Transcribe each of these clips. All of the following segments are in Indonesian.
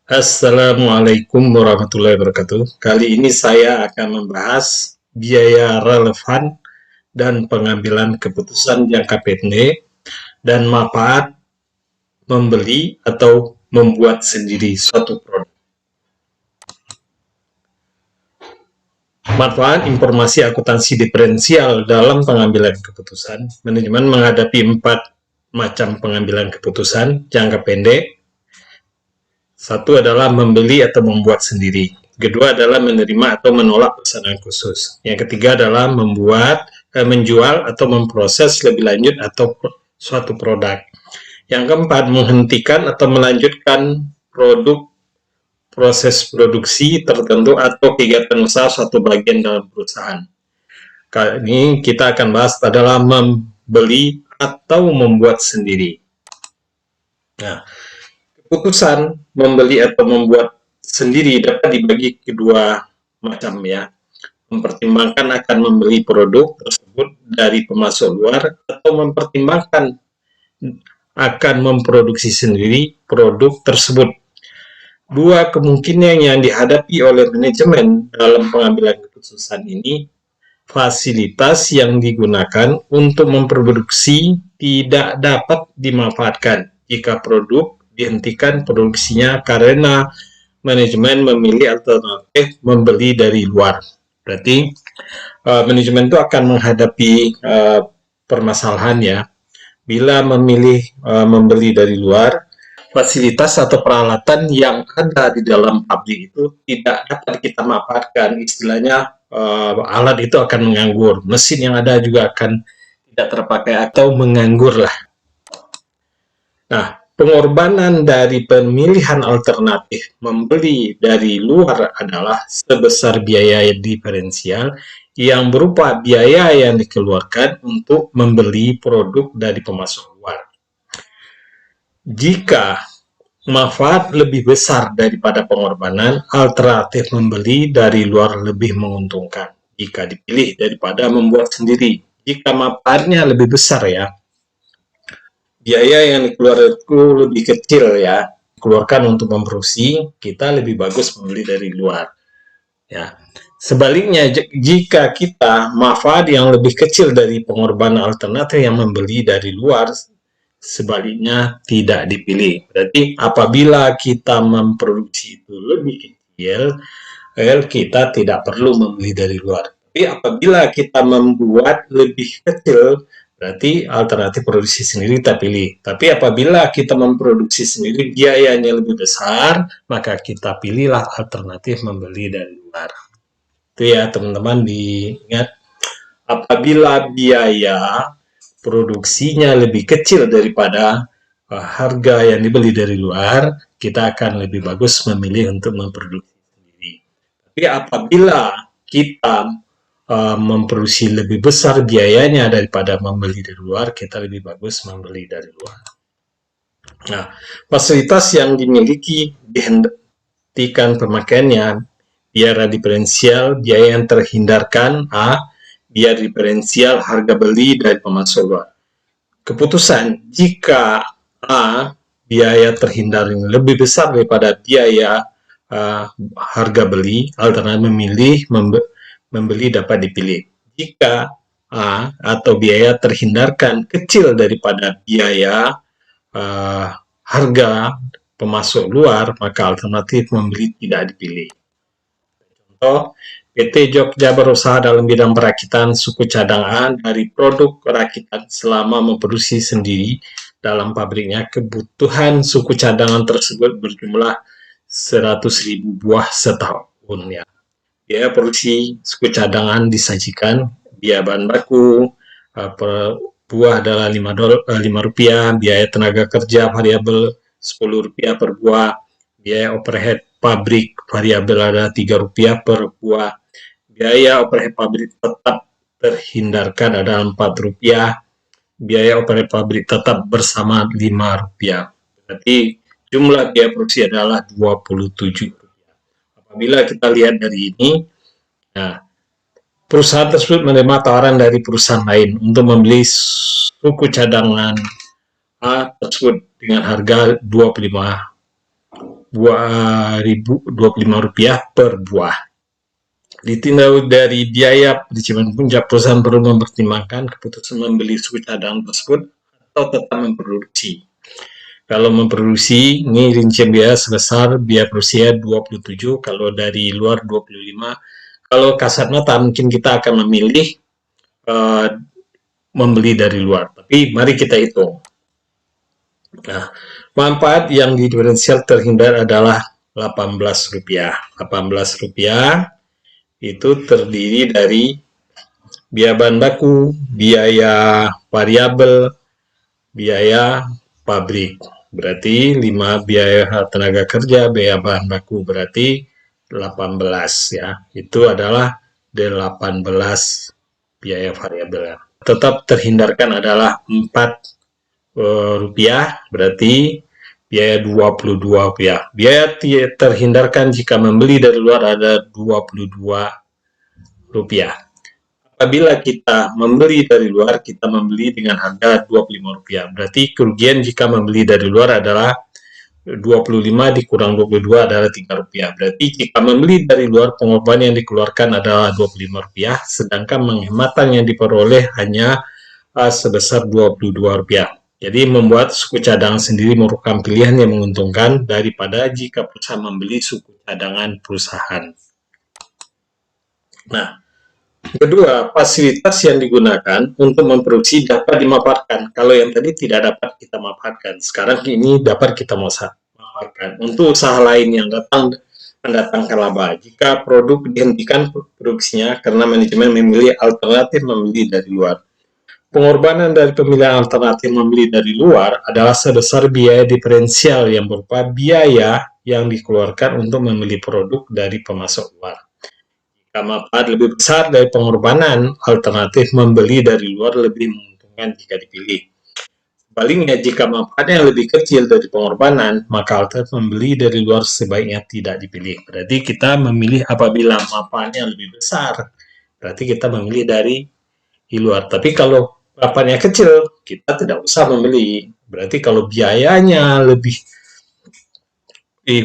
Assalamualaikum warahmatullahi wabarakatuh. Kali ini saya akan membahas biaya relevan dan pengambilan keputusan jangka pendek dan manfaat membeli atau membuat sendiri suatu produk. Manfaat informasi akuntansi diferensial dalam pengambilan keputusan. Manajemen menghadapi 4 macam pengambilan keputusan jangka pendek. Satu adalah membeli atau membuat sendiri. Kedua adalah menerima atau menolak pesanan khusus. Yang ketiga adalah menjual atau memproses lebih lanjut atau suatu produk. Yang keempat, menghentikan atau melanjutkan proses produksi tertentu atau kegiatan usaha suatu bagian dalam perusahaan. Kali ini kita akan bahas adalah membeli atau membuat sendiri. Nah, keputusan membeli atau membuat sendiri dapat dibagi kedua macam ya. Mempertimbangkan akan membeli produk tersebut dari pemasok luar atau mempertimbangkan akan memproduksi sendiri produk tersebut. Dua kemungkinan yang dihadapi oleh manajemen dalam pengambilan keputusan ini, fasilitas yang digunakan untuk memproduksi tidak dapat dimanfaatkan jika produk dihentikan produksinya karena manajemen memilih alternatif membeli dari luar. Berarti manajemen itu akan menghadapi permasalahan ya. Bila memilih membeli dari luar, fasilitas atau peralatan yang ada di dalam pabrik itu tidak dapat kita manfaatkan. Istilahnya alat itu akan menganggur, mesin yang ada juga akan tidak terpakai atau menganggur lah. Nah, pengorbanan dari pemilihan alternatif membeli dari luar adalah sebesar biaya diferensial yang berupa biaya yang dikeluarkan untuk membeli produk dari pemasok luar. Jika manfaat lebih besar daripada pengorbanan, alternatif membeli dari luar lebih menguntungkan jika dipilih daripada membuat sendiri. Jika manfaatnya lebih besar ya, biaya yang dikeluarkan lebih kecil ya, keluarkan untuk memproduksi, kita lebih bagus membeli dari luar. Ya. Sebaliknya, jika kita manfaat yang lebih kecil dari pengorbanan alternatif yang membeli dari luar, sebaliknya tidak dipilih. Berarti apabila kita memproduksi itu lebih kecil, kita tidak perlu membeli dari luar. Tapi apabila kita membuat lebih kecil, berarti alternatif produksi sendiri kita pilih. Tapi apabila kita memproduksi sendiri biayanya lebih besar, maka kita pilihlah alternatif membeli dari luar. Itu ya teman-teman, diingat, apabila biaya produksinya lebih kecil daripada harga yang dibeli dari luar, kita akan lebih bagus memilih untuk memproduksi sendiri. Tapi apabila kita memproduksi lebih besar biayanya daripada membeli dari luar, kita lebih bagus membeli dari luar. Nah, fasilitas yang dimiliki dihentikan pemakaiannya, biaya diferensial, biaya yang terhindarkan, biaya diferensial harga beli dari pemasok luar. Keputusan jika biaya terhindar lebih besar daripada biaya harga beli, alternatif memilih membeli dapat dipilih. Jika atau biaya terhindarkan kecil daripada biaya harga pemasok luar, maka alternatif membeli tidak dipilih. Contoh, PT Jogja berusaha dalam bidang perakitan suku cadangan dari produk rakitan selama memproduksi sendiri dalam pabriknya. Kebutuhan suku cadangan tersebut berjumlah 100.000 buah setahun ya. Biaya produksi suku cadangan disajikan, biaya bahan baku per buah adalah Rp5, biaya tenaga kerja variabel Rp10 per buah, biaya overhead pabrik variabel ada Rp3 per buah, biaya overhead pabrik tetap terhindarkan adalah Rp4, biaya overhead pabrik tetap bersama Rp5. Berarti jumlah biaya produksi adalah Rp27. Apabila kita lihat dari ini, nah, perusahaan tersebut menerima tawaran dari perusahaan lain untuk membeli suku cadangan A tersebut dengan harga Rp25. Rp25 per buah. Ditinjau dari biaya perizinan puncak, perusahaan perlu mempertimbangkan keputusan membeli suku cadangan tersebut atau tetap memproduksi. Kalau memproduksi, ini rincian biaya sebesar biaya produksi 27, kalau dari luar 25. Kalau kasar mata mungkin kita akan memilih membeli dari luar, tapi mari kita hitung. Nah, manfaat yang diferensial terhindar adalah Rp18. Rp18 itu terdiri dari biaya bahan baku, biaya variabel, biaya pabrik. Berarti 5 biaya tenaga kerja, biaya bahan baku berarti 18 ya. Itu adalah 18 biaya variabel. Tetap terhindarkan adalah 4 rupiah, berarti biaya Rp22. Biaya terhindarkan jika membeli dari luar ada Rp22. Apabila kita membeli dari luar, kita membeli dengan harga Rp25. Berarti kerugian jika membeli dari luar adalah 25 dikurang 22 adalah Rp3. Berarti jika membeli dari luar, pengorbanan yang dikeluarkan adalah Rp25, sedangkan penghematan yang diperoleh hanya sebesar Rp22. Jadi membuat suku cadangan sendiri merupakan pilihan yang menguntungkan daripada jika perusahaan membeli suku cadangan perusahaan. Nah, kedua, fasilitas yang digunakan untuk memproduksi dapat dimanfaatkan. Kalau yang tadi tidak dapat kita manfaatkan, sekarang ini dapat kita manfaatkan. Untuk usaha lain yang mendatangkan laba, jika produk dihentikan produksinya karena manajemen memilih alternatif membeli dari luar. Pengorbanan dari pemilihan alternatif membeli dari luar adalah sebesar biaya diferensial yang berupa biaya yang dikeluarkan untuk membeli produk dari pemasok luar. Jika manfaat lebih besar dari pengorbanan, alternatif membeli dari luar lebih menguntungkan jika dipilih. Sebaliknya, jika manfaatnya lebih kecil dari pengorbanan, maka alternatif membeli dari luar sebaiknya tidak dipilih. Berarti kita memilih apabila manfaatnya lebih besar, berarti kita memilih dari luar. Tapi kalau manfaatnya kecil, kita tidak usah membeli. Berarti kalau biayanya lebih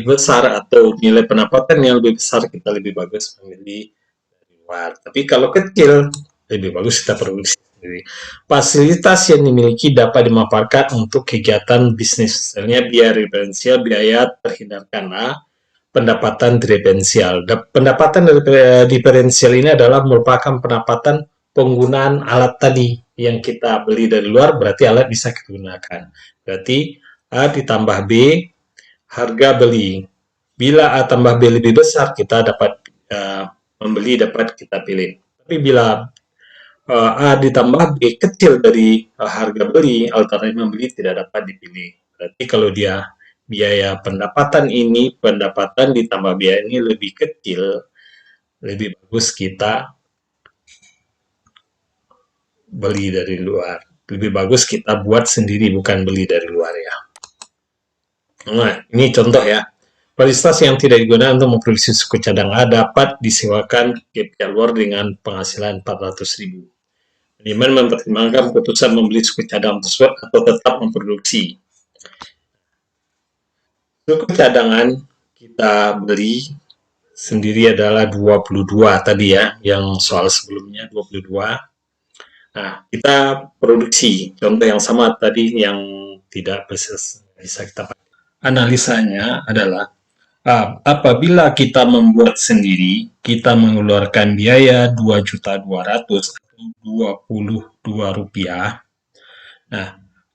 besar atau nilai pendapatan yang lebih besar, kita lebih bagus memilih dari luar. Tapi kalau kecil, lebih bagus kita produksi sendiri. Fasilitas yang dimiliki dapat dimanfaatkan untuk kegiatan bisnis. Misalnya biaya diferensial, biaya terhindarkan. Pendapatan diferensial. Pendapatan diferensial ini adalah merupakan pendapatan penggunaan alat tadi yang kita beli dari luar, berarti alat bisa kita gunakan. Berarti A ditambah B, harga beli. Bila A tambah B lebih besar, kita dapat membeli, dapat kita pilih. Tapi bila A ditambah B kecil dari harga beli, alternatif membeli tidak dapat dipilih. Berarti kalau dia biaya pendapatan ini, pendapatan ditambah biaya ini lebih kecil, lebih bagus kita beli dari luar. Lebih bagus kita buat sendiri, bukan beli dari luar ya. Nah, ini contoh ya. Fasilitas yang tidak digunakan untuk memproduksi suku cadangan dapat disewakan ke pihak luar dengan penghasilan 400.000. Manajemen mempertimbangkan keputusan membeli suku cadangan tersebut atau tetap memproduksi. Suku cadangan kita beli sendiri adalah 22 tadi ya, yang soal sebelumnya 22. Nah, kita produksi. Contoh yang sama tadi yang tidak bisa kita pakai. Analisanya adalah apabila kita membuat sendiri, kita mengeluarkan biaya 2.200.000 atau Rp22. Nah,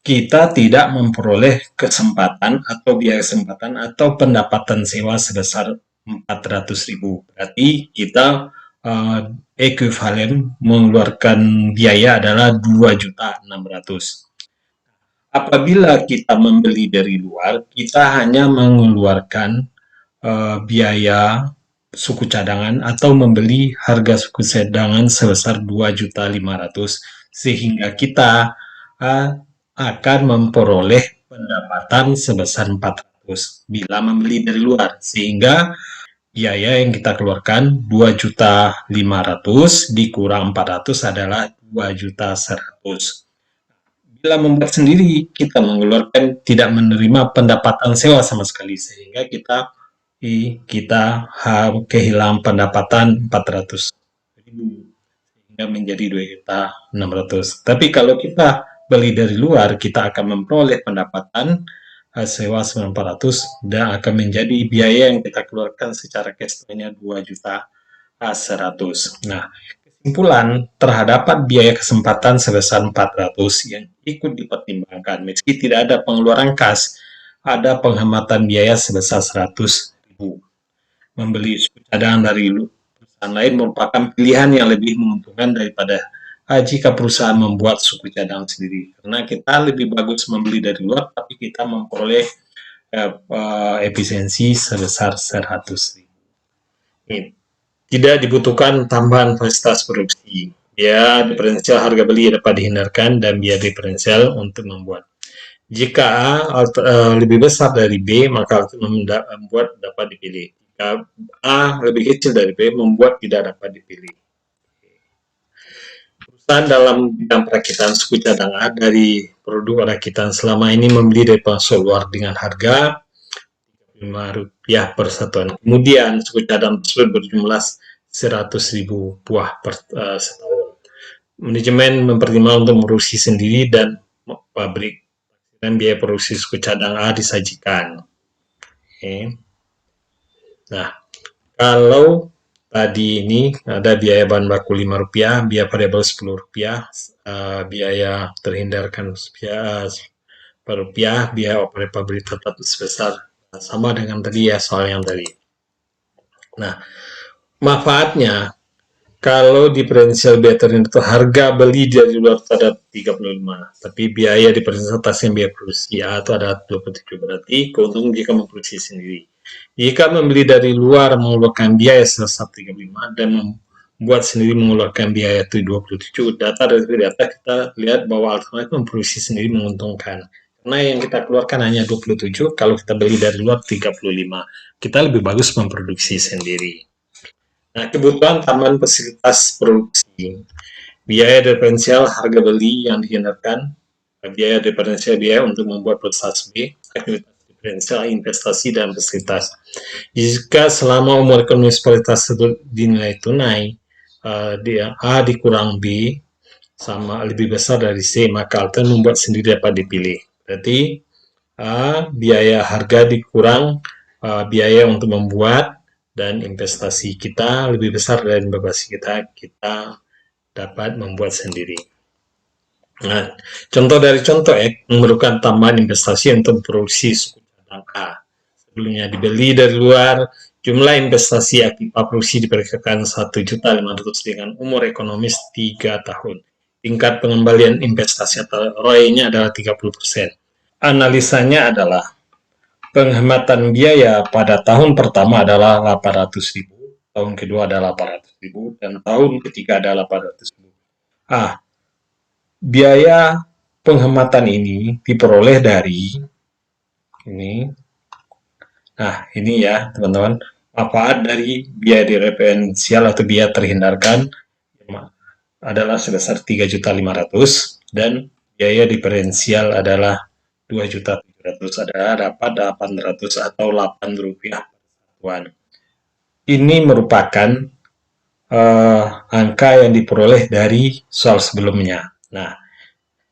kita tidak memperoleh kesempatan atau biaya kesempatan atau pendapatan sewa sebesar 400.000. Berarti kita ekuivalen mengeluarkan biaya adalah 2.600.000. Apabila kita membeli dari luar, kita hanya mengeluarkan biaya suku cadangan atau membeli harga suku cadangan sebesar 2.500.000, sehingga kita akan memperoleh pendapatan sebesar 400 bila membeli dari luar, sehingga biaya yang kita keluarkan 2.500.000 dikurang 400 adalah 2.100.000. Bila membuat sendiri, kita mengeluarkan tidak menerima pendapatan sewa sama sekali, sehingga kita kehilangan pendapatan 400.000 sehingga menjadi 2.600.000. Tapi kalau kita beli dari luar, kita akan memperoleh pendapatan sewa 900 dan akan menjadi biaya yang kita keluarkan secara cash flow-nya 2.100.000. Nah, kesimpulan, terhadap biaya kesempatan sebesar 400 yang ikut dipertimbangkan. Meski tidak ada pengeluaran kas, ada penghematan biaya sebesar 100.000. Membeli suku cadangan dari perusahaan lain merupakan pilihan yang lebih menguntungkan daripada jika perusahaan membuat suku cadangan sendiri. Karena kita lebih bagus membeli dari luar, tapi kita memperoleh efisiensi sebesar 100.000. Tidak dibutuhkan tambahan fasilitas produksi. Biaya diferensial harga beli dapat dihindarkan dan biaya diferensial untuk membuat. Jika A lebih besar dari B, maka membuat dapat dipilih. Jika A lebih kecil dari B, membuat tidak dapat dipilih. Perusahaan dalam bidang perakitan suku cadangan dari produk rakitan selama ini membeli dari pasar luar dengan harga Rp5 per satuan. Kemudian suku cadangan tersebut berjumlah 100.000 buah per setahun. Manajemen mempertimbangkan untuk produksi sendiri dan pabrik dan biaya produksi suku cadang A disajikan. Nah, kalau tadi ini ada biaya bahan baku Rp5, biaya variabel Rp10, biaya terhindarkan Rp1, biaya operasi pabrik tetap sebesar sama dengan tadi ya soal yang tadi. Nah, manfaatnya kalau diferensial biaya terhindar itu harga beli dari luar itu ada 35, tapi biaya diferensial atasnya biaya produksi A itu ada 27, berarti keuntungan jika memproduksi sendiri. Jika membeli dari luar mengeluarkan biaya sebesar 35 dan membuat sendiri mengeluarkan biaya itu 27, dari data kita lihat bahwa alternatif memproduksi sendiri menguntungkan. Karena yang kita keluarkan hanya 27, kalau kita beli dari luar 35. Kita lebih bagus memproduksi sendiri. Nah, kebutuhan tambahan fasilitas produksi. Biaya diferensial harga beli yang dihindarkan. Biaya diferensial biaya untuk membuat proses B. Aktivitas diferensial investasi dan fasilitas. Jika selama umur ekonomi fasilitas dinilai tunai, A dikurang B sama lebih besar dari C, maka alternatif membuat sendiri dapat dipilih. Berarti biaya harga dikurang biaya untuk membuat dan investasi kita lebih besar dari investasi kita dapat membuat sendiri. Nah, contoh dari contoh memerlukan tambahan investasi untuk produksi suku cadang A. Sebelumnya dibeli dari luar, jumlah investasi akibat produksi diperkirakan 1.500.000 dengan umur ekonomis 3 tahun. Tingkat pengembalian investasi atau ROI-nya adalah 30%. Analisanya adalah penghematan biaya pada tahun pertama adalah 800.000, tahun kedua adalah 800.000, dan tahun ketiga adalah 800.000. Biaya penghematan ini diperoleh dari ini. Nah, ini ya, teman-teman. Manfaat dari biaya diferensial atau biaya terhindarkan adalah sebesar 3.500.000 dan biaya diferensial adalah 2.700.000, adalah dapat 800 atau Rp8 per satuan. Ini merupakan angka yang diperoleh dari soal sebelumnya. Nah,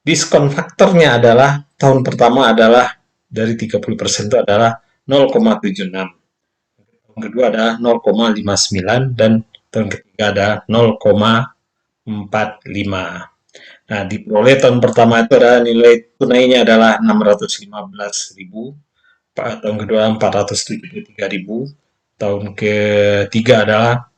diskon faktornya adalah tahun pertama adalah dari 30% itu adalah 0,76. Tahun kedua adalah 0,59 dan tahun ketiga ada 0,45. Nah, diperoleh tahun pertama itu adalah nilai tunainya adalah 615.000, tahun kedua 473.000, tahun ketiga adalah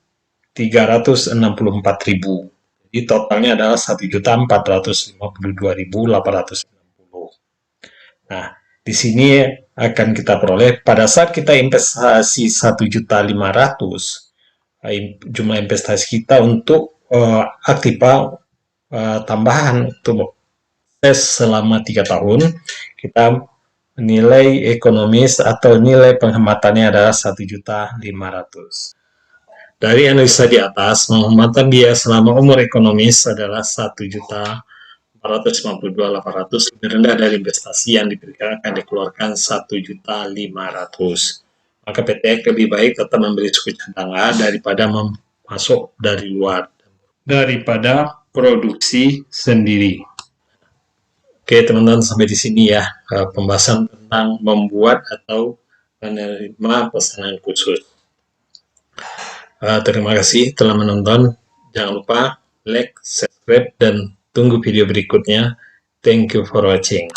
364.000. Jadi totalnya adalah 1.452.890. Nah, di sini akan kita peroleh pada saat kita investasi 1.500.000, jumlah investasi kita untuk aktiva tambahan untuk tes selama 3 tahun, kita nilai ekonomis atau nilai penghematannya adalah 1.500.000. Dari analisa di atas, penghematan biaya selama umur ekonomis adalah 1.400.000 452.800 lebih rendah dari investasi yang diberikan akan dikeluarkan 1.500.000. Maka PT lebih baik tetap membeli suku cadangan daripada memasuk dari luar, daripada produksi sendiri. Oke teman-teman, sampai di sini ya pembahasan tentang membuat atau menerima pesanan khusus. Terima kasih telah menonton. Jangan lupa like, subscribe, dan tunggu video berikutnya. Thank you for watching.